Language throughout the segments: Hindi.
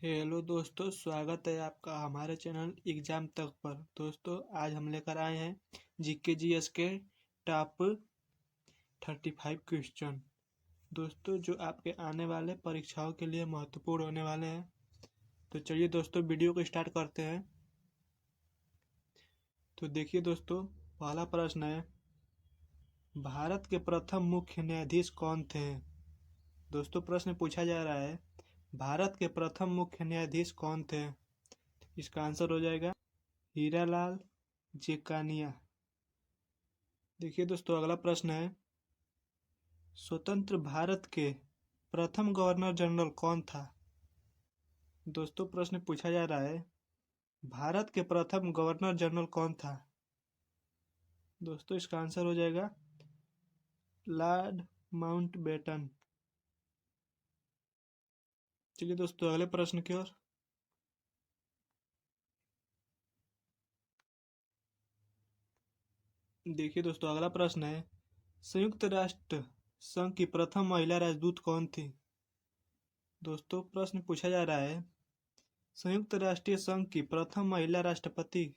हेलो दोस्तों, स्वागत है आपका हमारे चैनल एग्जाम तक पर। दोस्तों, आज हम लेकर आए हैं जीके जीएस के टॉप 35 क्वेश्चन। दोस्तों, जो आपके आने वाले परीक्षाओं के लिए महत्वपूर्ण होने वाले हैं। तो चलिए दोस्तों, वीडियो को स्टार्ट करते हैं। तो देखिए दोस्तों, पहला प्रश्न है, भारत के प्रथम मुख्य न्यायाधीश कौन थे? दोस्तों, प्रश्न पूछा जा रहा है, भारत के प्रथम मुख्य न्यायाधीश कौन थे? इसका आंसर हो जाएगा हीरालाल जेकानिया। देखिए दोस्तों, अगला प्रश्न है, स्वतंत्र भारत के प्रथम गवर्नर जनरल कौन था? दोस्तों, प्रश्न पूछा जा रहा है, भारत के प्रथम गवर्नर जनरल कौन था? दोस्तों, इसका आंसर हो जाएगा लॉर्ड माउंटबेटन। चलिए दोस्तों, अगले प्रश्न की ओर। देखिए दोस्तों, अगला प्रश्न है, संयुक्त राष्ट्र संघ की प्रथम महिला राजदूत कौन थी? दोस्तों, प्रश्न पूछा जा रहा है, संयुक्त राष्ट्रीय संघ की प्रथम महिला राष्ट्रपति।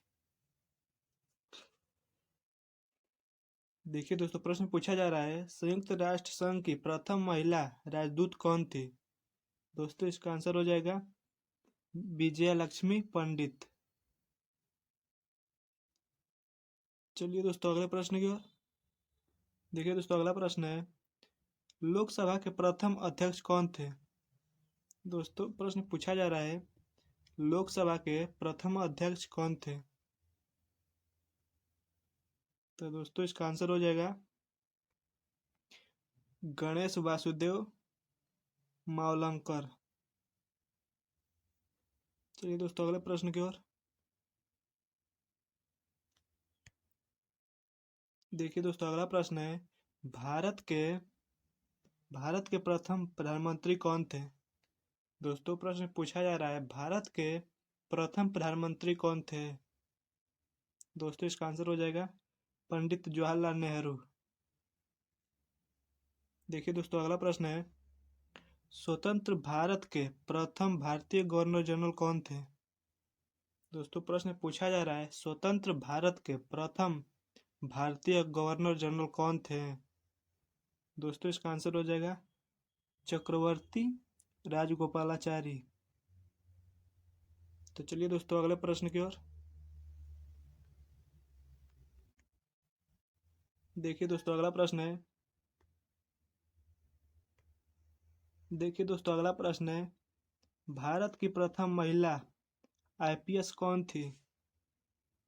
देखिए दोस्तों, प्रश्न पूछा जा रहा है, संयुक्त राष्ट्र संघ की प्रथम महिला राजदूत कौन थी? दोस्तों, इसका आंसर हो जाएगा विजया लक्ष्मी पंडित। चलिए दोस्तों, अगले प्रश्न की ओर। देखिए दोस्तों, अगला प्रश्न है, लोकसभा के प्रथम अध्यक्ष कौन थे? दोस्तों, प्रश्न पूछा जा रहा है, लोकसभा के प्रथम अध्यक्ष कौन थे? तो दोस्तों, इसका आंसर हो जाएगा गणेश वासुदेव मावलंकर। चलिए दोस्तों, अगले प्रश्न की ओर। देखिए दोस्तों, अगला प्रश्न है, भारत के प्रथम प्रधानमंत्री कौन थे? दोस्तों, प्रश्न पूछा जा रहा है, भारत के प्रथम प्रधानमंत्री कौन थे? दोस्तों, इसका आंसर हो जाएगा पंडित जवाहरलाल नेहरू। देखिए दोस्तों, अगला प्रश्न है, स्वतंत्र भारत के प्रथम भारतीय गवर्नर जनरल कौन थे? दोस्तों, प्रश्न पूछा जा रहा है, स्वतंत्र भारत के प्रथम भारतीय गवर्नर जनरल कौन थे? दोस्तों, इसका आंसर हो जाएगा चक्रवर्ती राजगोपालाचारी। तो चलिए दोस्तों, अगले प्रश्न की ओर। देखिए दोस्तों, अगला प्रश्न है, भारत की प्रथम महिला आईपीएस कौन थी?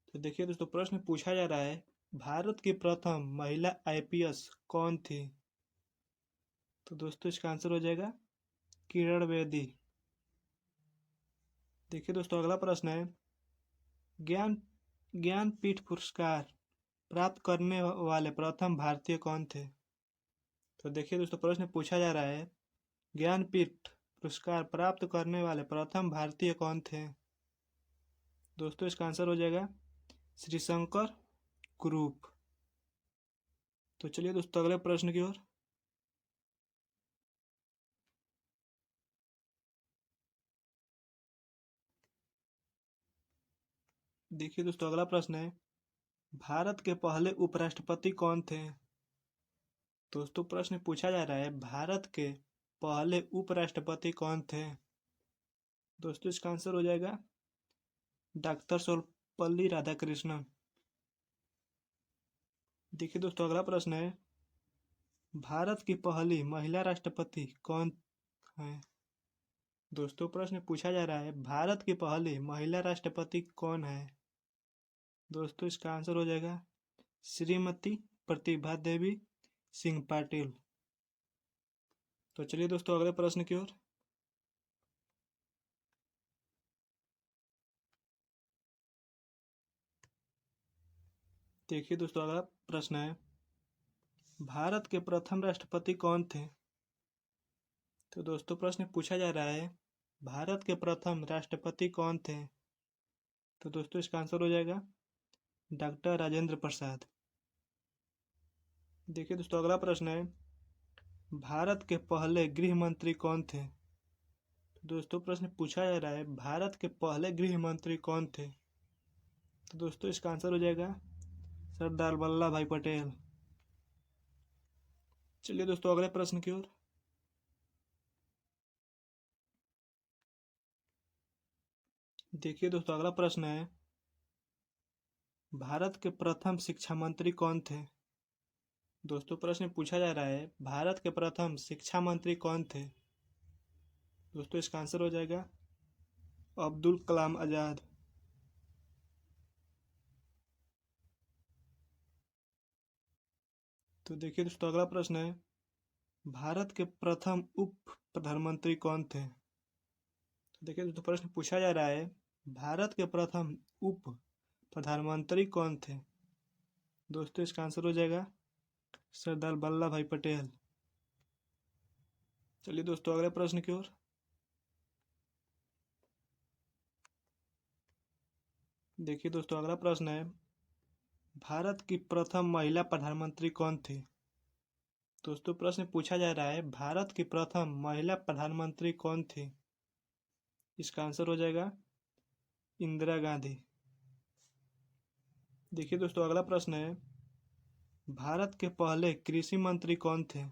तो देखिए दोस्तों, प्रश्न पूछा जा रहा है, भारत की प्रथम महिला आईपीएस कौन थी? तो दोस्तों, इसका आंसर हो जाएगा किरण बेदी। देखिए दोस्तों, अगला प्रश्न है, ज्ञान ज्ञानपीठ पुरस्कार प्राप्त करने वाले प्रथम भारतीय कौन थे? तो देखिए दोस्तों, प्रश्न पूछा जा रहा है, ज्ञानपीठ पुरस्कार प्राप्त करने वाले प्रथम भारतीय कौन थे? दोस्तों, इसका आंसर हो जाएगा श्री शंकर कुरूप। तो चलिए दोस्तों, अगले प्रश्न की ओर। देखिए दोस्तों, अगला प्रश्न है, भारत के पहले उपराष्ट्रपति कौन थे? दोस्तों, प्रश्न पूछा जा रहा है, भारत के पहले उपराष्ट्रपति कौन थे? दोस्तों, इसका आंसर हो जाएगा डॉक्टर सर्वपल्ली राधाकृष्णन। देखिए दोस्तों, अगला प्रश्न है, भारत की पहली महिला राष्ट्रपति कौन है? दोस्तों, प्रश्न पूछा जा रहा है, भारत की पहली महिला राष्ट्रपति कौन है? दोस्तों, इसका आंसर हो जाएगा श्रीमती प्रतिभा देवी सिंह पाटिल। तो चलिए दोस्तों, अगले प्रश्न की ओर। देखिए दोस्तों, अगला प्रश्न है, भारत के प्रथम राष्ट्रपति कौन थे? तो दोस्तों, प्रश्न पूछा जा रहा है, भारत के प्रथम राष्ट्रपति कौन थे? तो दोस्तों, इसका आंसर हो जाएगा डॉक्टर राजेंद्र प्रसाद। देखिए दोस्तों, अगला प्रश्न है, भारत के पहले गृह मंत्री कौन थे? दोस्तों प्रश्न पूछा जा रहा है भारत के पहले गृह मंत्री कौन थे। तो दोस्तों इसका आंसर हो जाएगा सरदार वल्लभ भाई पटेल। चलिए दोस्तों अगले प्रश्न की ओर। देखिए दोस्तों अगला प्रश्न है भारत के प्रथम शिक्षा मंत्री कौन थे। दोस्तों प्रश्न पूछा जा रहा है भारत के प्रथम शिक्षा मंत्री कौन थे। दोस्तों इसका आंसर हो जाएगा अब्दुल कलाम आजाद। तो देखिए दोस्तों अगला प्रश्न है भारत के प्रथम उप प्रधानमंत्री कौन थे। तो देखिए दोस्तों प्रश्न पूछा जा रहा है भारत के प्रथम उप प्रधानमंत्री कौन थे। दोस्तों इसका आंसर हो जाएगा सरदार वल्लभ भाई पटेल। चलिए दोस्तों अगले प्रश्न की ओर। देखिए दोस्तों अगला प्रश्न है भारत की प्रथम महिला प्रधानमंत्री कौन थी। दोस्तों प्रश्न पूछा जा रहा है भारत की प्रथम महिला प्रधानमंत्री कौन थी। इसका आंसर हो जाएगा इंदिरा गांधी। देखिए दोस्तों अगला प्रश्न है भारत के पहले कृषि मंत्री कौन थे।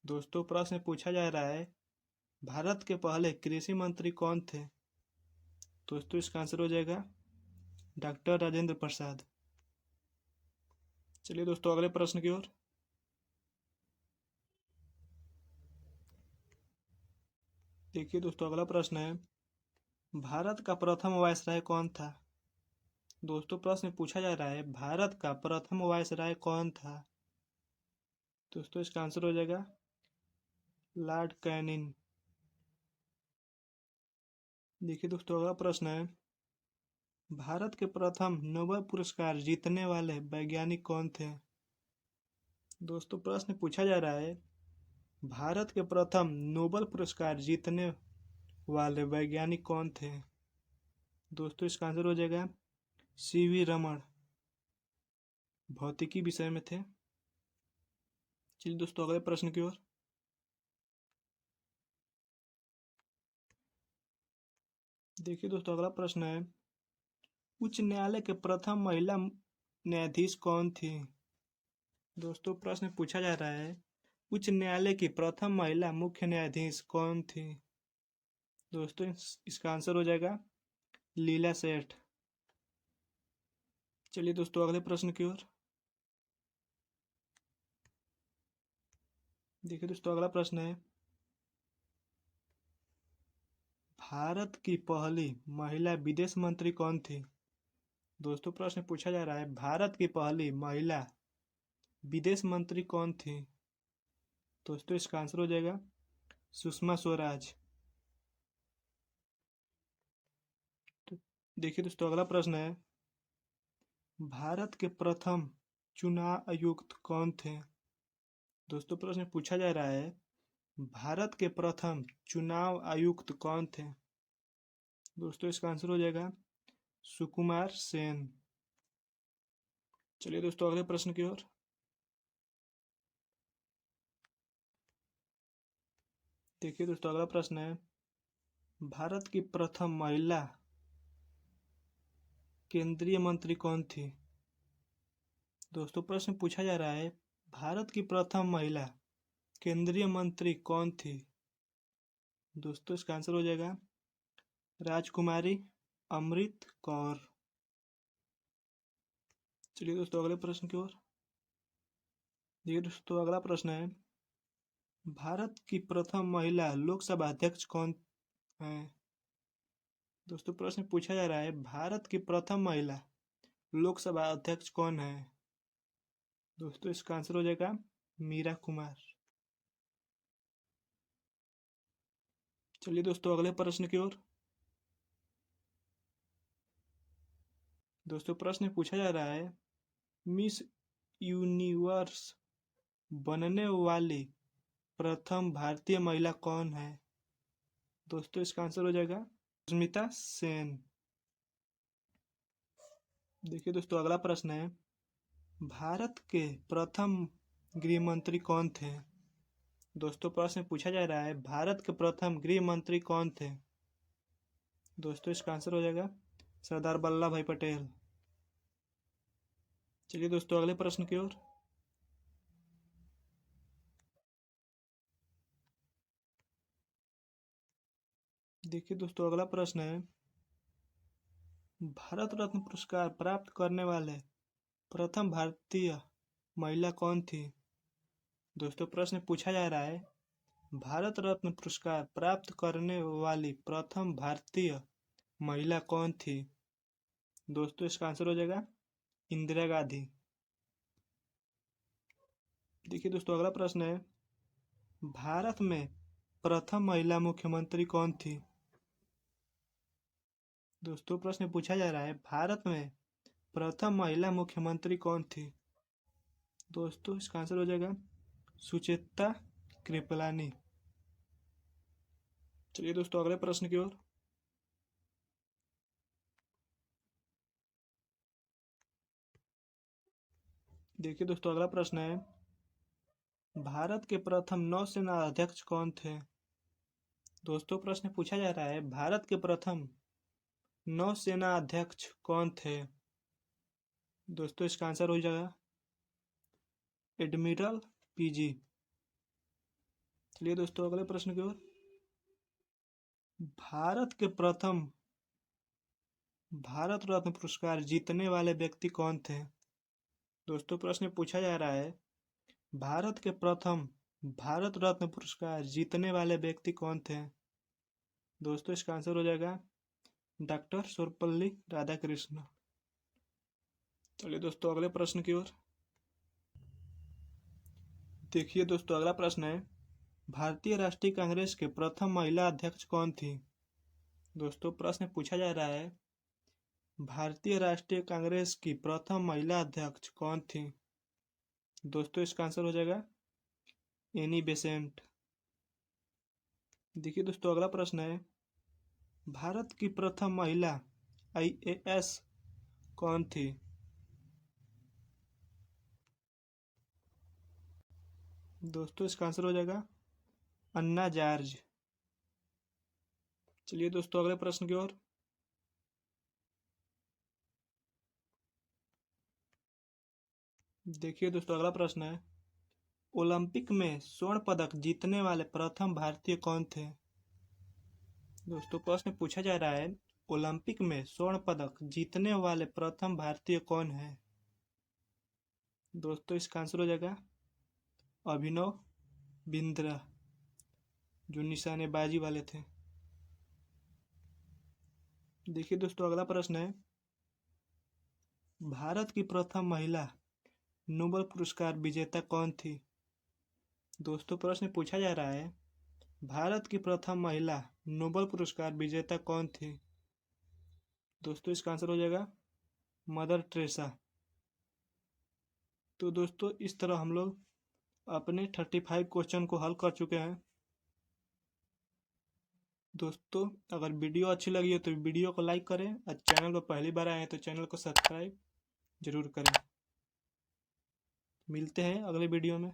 दोस्तों प्रश्न पूछा जा रहा है भारत के पहले कृषि मंत्री कौन थे। दोस्तों इसका आंसर हो जाएगा डॉक्टर राजेंद्र प्रसाद। चलिए दोस्तों अगले प्रश्न की ओर। देखिए दोस्तों अगला प्रश्न है भारत का प्रथम वायसराय कौन था। दोस्तों प्रश्न पूछा जा रहा है भारत का प्रथम वायसराय कौन था। दोस्तों इसका आंसर हो जाएगा लॉर्ड कैनिंग। देखिए दोस्तों अगला प्रश्न है भारत के प्रथम नोबेल पुरस्कार जीतने वाले वैज्ञानिक कौन थे। दोस्तों प्रश्न पूछा जा रहा है भारत के प्रथम नोबेल पुरस्कार जीतने वाले वैज्ञानिक कौन थे। दोस्तों इसका आंसर हो जाएगा सीवी रमन, भौतिकी विषय में थे। चलिए दोस्तों अगले प्रश्न की ओर। देखिए दोस्तों अगला प्रश्न है उच्च न्यायालय के प्रथम महिला न्यायाधीश कौन थी। दोस्तों प्रश्न पूछा जा रहा है उच्च न्यायालय की प्रथम महिला मुख्य न्यायाधीश कौन थी। दोस्तों इसका आंसर हो जाएगा लीला सेठ। चलिए दोस्तों अगले प्रश्न की ओर। देखिए दोस्तों अगला प्रश्न है भारत की पहली महिला विदेश मंत्री कौन थी। दोस्तों प्रश्न पूछा जा रहा है भारत की पहली महिला विदेश मंत्री कौन थी। दोस्तों इसका आंसर हो जाएगा सुषमा स्वराज। तो देखिए दोस्तों अगला प्रश्न है भारत के प्रथम चुनाव आयुक्त कौन थे। दोस्तों प्रश्न पूछा जा रहा है भारत के प्रथम चुनाव आयुक्त कौन थे। दोस्तों इसका आंसर हो जाएगा सुकुमार सेन। चलिए दोस्तों अगले प्रश्न की ओर। देखिए दोस्तों अगला प्रश्न है भारत की प्रथम महिला केंद्रीय मंत्री कौन थी। दोस्तों प्रश्न पूछा जा रहा है भारत की प्रथम महिला केंद्रीय मंत्री कौन थी। दोस्तों इसका आंसर हो जाएगा राजकुमारी अमृत कौर। चलिए दोस्तों अगले प्रश्न की ओर। देखिए दोस्तों अगला प्रश्न है भारत की प्रथम महिला लोकसभा अध्यक्ष कौन है। दोस्तों प्रश्न पूछा जा रहा है भारत की प्रथम महिला लोकसभा अध्यक्ष कौन है। दोस्तों इसका आंसर हो जाएगा मीरा कुमार। चलिए दोस्तों अगले प्रश्न की ओर। दोस्तों प्रश्न पूछा जा रहा है मिस यूनिवर्स बनने वाली प्रथम भारतीय महिला कौन है। दोस्तों इसका आंसर हो जाएगा स्मिता सेन। देखिए दोस्तों अगला प्रश्न है भारत के प्रथम गृह मंत्री कौन थे। दोस्तों प्रश्न पूछा जा रहा है, भारत के प्रथम गृह मंत्री कौन थे? दोस्तों इसका आंसर हो जाएगा सरदार वल्लभ भाई पटेल। चलिए दोस्तों अगले प्रश्न की ओर। देखिए दोस्तों अगला प्रश्न है, भारत रत्न पुरस्कार प्राप्त करने वाले प्रथम भारतीय महिला कौन थी? दोस्तों प्रश्न पूछा जा रहा है, भारत रत्न पुरस्कार प्राप्त करने वाली प्रथम भारतीय महिला कौन थी? दोस्तों इसका आंसर हो जाएगा इंदिरा गांधी। देखिए दोस्तों अगला प्रश्न है, भारत में प्रथम महिला मुख्यमंत्री कौन थी? दोस्तों प्रश्न पूछा जा रहा है, भारत में प्रथम महिला मुख्यमंत्री कौन थी? दोस्तों इसका आंसर हो जाएगा सुचेता कृपलानी। चलिए दोस्तों अगले प्रश्न की ओर। देखिए दोस्तों अगला प्रश्न है, भारत के प्रथम नौसेना अध्यक्ष कौन थे? दोस्तों प्रश्न पूछा जा रहा है, भारत के प्रथम नौसेना अध्यक्ष कौन थे? दोस्तों इसका आंसर हो जाएगा एडमिरल पीजी। चलिए दोस्तों अगले प्रश्न की ओर। भारत के प्रथम भारत रत्न पुरस्कार जीतने वाले व्यक्ति कौन थे? दोस्तों प्रश्न पूछा जा रहा है, भारत के प्रथम भारत रत्न पुरस्कार जीतने वाले व्यक्ति कौन थे? दोस्तों इसका आंसर हो जाएगा डॉक्टर सर्वपल्ली राधाकृष्ण। चलिए दोस्तों अगले प्रश्न की ओर। देखिए दोस्तों अगला प्रश्न है, भारतीय राष्ट्रीय कांग्रेस के प्रथम महिला अध्यक्ष कौन थी? दोस्तों प्रश्न पूछा जा रहा है, भारतीय राष्ट्रीय कांग्रेस की प्रथम महिला अध्यक्ष कौन थी? दोस्तों इसका आंसर हो जाएगा एनी बेसेंट। देखिए दोस्तों अगला प्रश्न है, भारत की प्रथम महिला आईएएस कौन थी? दोस्तों इसका आंसर हो जाएगा अन्ना जॉर्ज। चलिए दोस्तों अगले प्रश्न की ओर। देखिए दोस्तों अगला प्रश्न है, ओलंपिक में स्वर्ण पदक जीतने वाले प्रथम भारतीय कौन थे? दोस्तों प्रश्न पूछा जा रहा है, ओलंपिक में स्वर्ण पदक जीतने वाले प्रथम भारतीय कौन है? दोस्तों इसका आंसर हो जाएगा अभिनव बिंद्रा, जो निशानेबाजी वाले थे। देखिए दोस्तों अगला प्रश्न है, भारत की प्रथम महिला नोबेल पुरस्कार विजेता कौन थी? दोस्तों प्रश्न पूछा जा रहा है, भारत की प्रथम महिला नोबेल पुरस्कार विजेता कौन थी? दोस्तों इसका आंसर हो जाएगा मदर टेरेसा। तो दोस्तों इस तरह हम लोग अपने 35 क्वेश्चन को हल कर चुके हैं। दोस्तों अगर वीडियो अच्छी लगी हो तो वीडियो को लाइक करें और चैनल पर पहली बार आए हैं तो चैनल को सब्सक्राइब जरूर करें। मिलते हैं अगले वीडियो में।